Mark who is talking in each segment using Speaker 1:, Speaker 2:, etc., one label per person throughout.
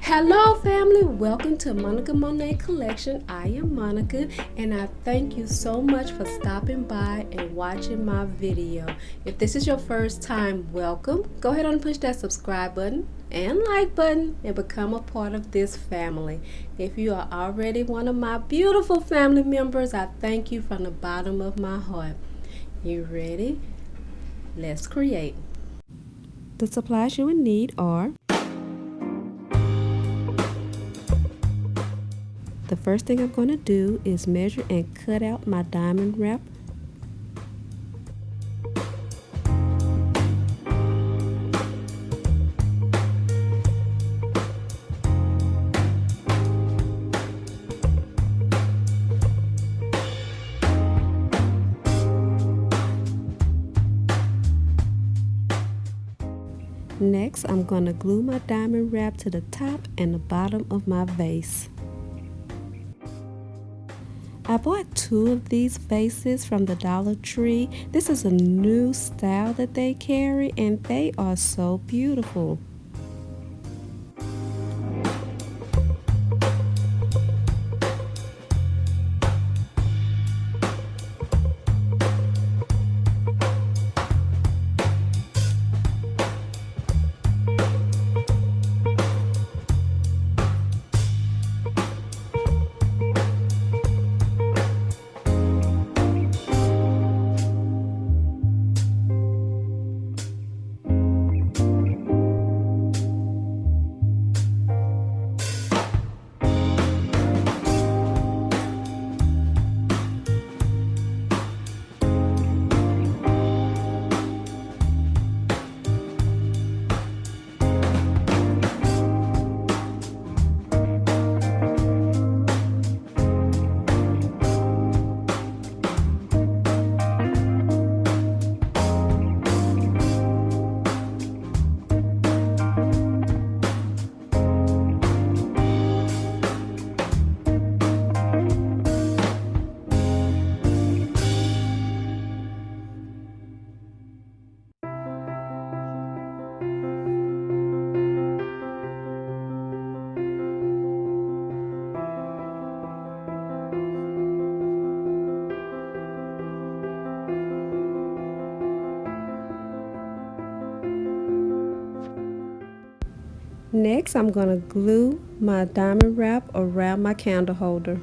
Speaker 1: Hello family, welcome to Monica Monet Collection. I am Monica and I thank you so much for stopping by and watching my video. If this is your first time, welcome. Go ahead and push that subscribe button and like button and become a part of this family. If you are already one of my beautiful family members, I thank you from the bottom of my heart. You ready? Let's create. The supplies you will need are the first thing I'm going to do is measure and cut out my diamond wrap. Next, I'm going to glue my diamond wrap to the top and the bottom of my vase. I bought 2 of these vases from the Dollar Tree. This is a new style that they carry and they are so beautiful. Next, I'm going to glue my diamond wrap around my candle holder.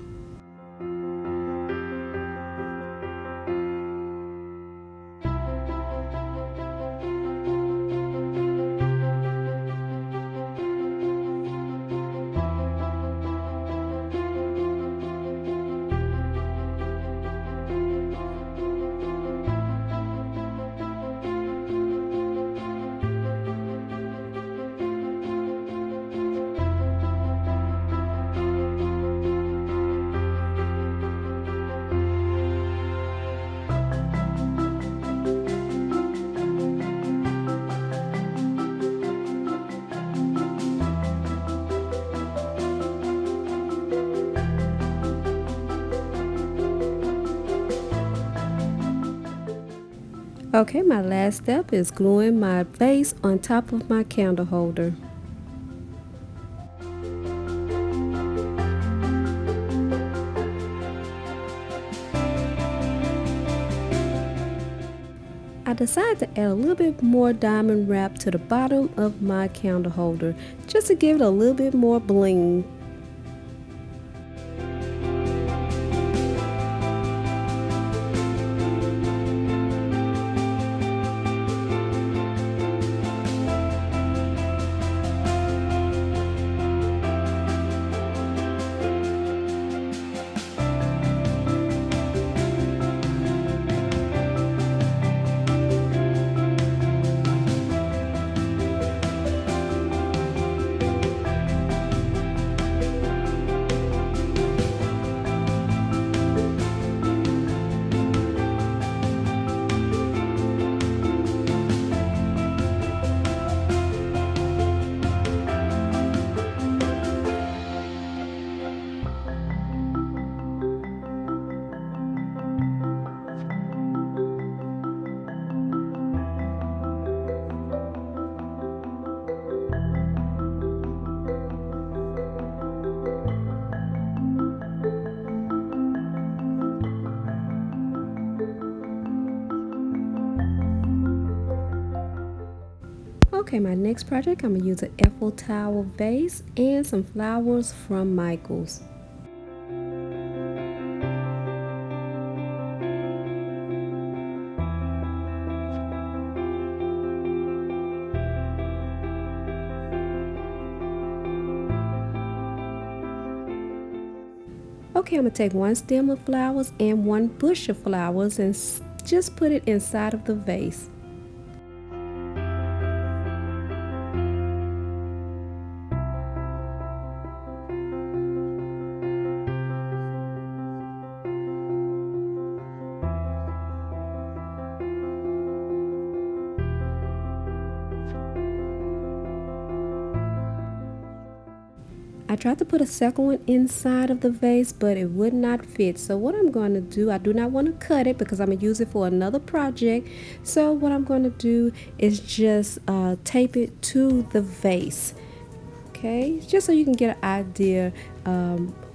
Speaker 1: Okay, my last step is gluing my vase on top of my candle holder. I decided to add a little bit more diamond wrap to the bottom of my candle holder just to give it a little bit more bling. Okay, my next project, I'm going to use an Eiffel Tower vase and some flowers from Michael's. Okay, I'm going to take one stem of flowers and one bush of flowers and just put it inside of the vase. I tried to put a second one inside of the vase, but it would not fit. So what I'm going to do, I do not want to cut it because I'm going to use it for another project. So what I'm going to do is just tape it to the vase. Okay, just so you can get an idea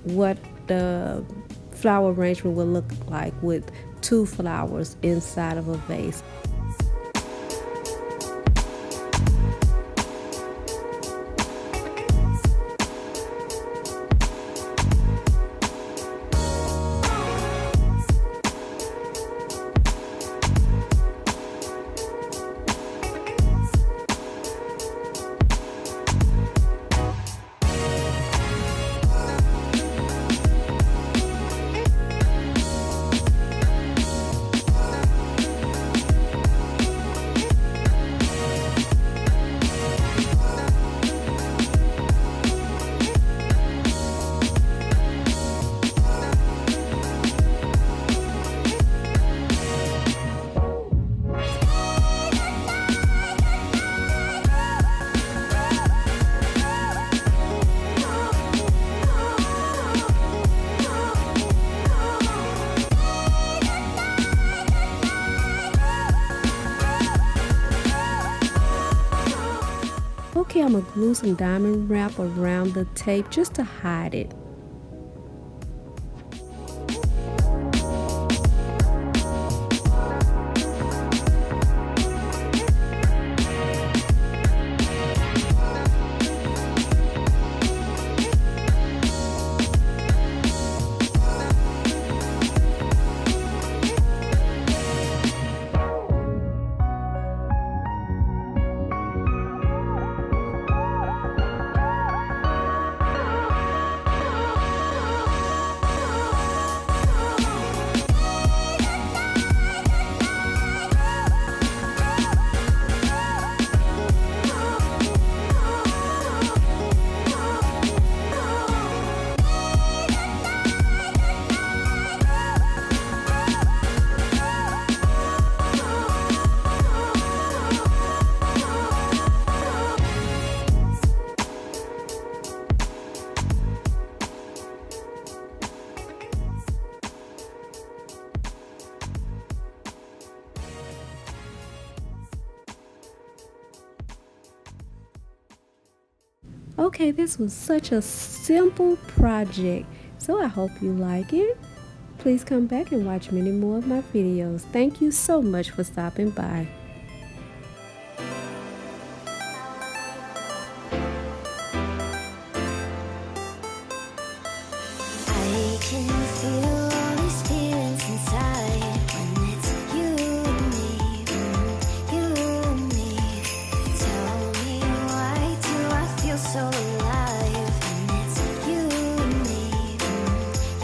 Speaker 1: what the flower arrangement will look like with 2 flowers inside of a vase. Okay, I'm going to glue some diamond wrap around the tape just to hide it. Okay, this was such a simple project, so I hope you like it. Please come back and watch many more of my videos. Thank you so much for stopping by.
Speaker 2: I can feel all these feelings inside when it's you and me, you and me. Tell me, why do I feel so alive when it's you and me,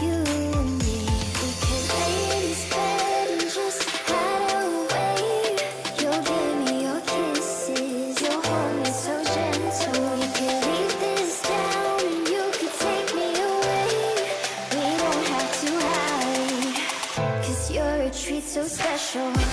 Speaker 2: you and me? We could lay in this bed and just hide away. You'll give me your kisses, you'll hold me so gentle. We could leave this down and you could take me away. We don't have to hide, 'cause you're a treat so special.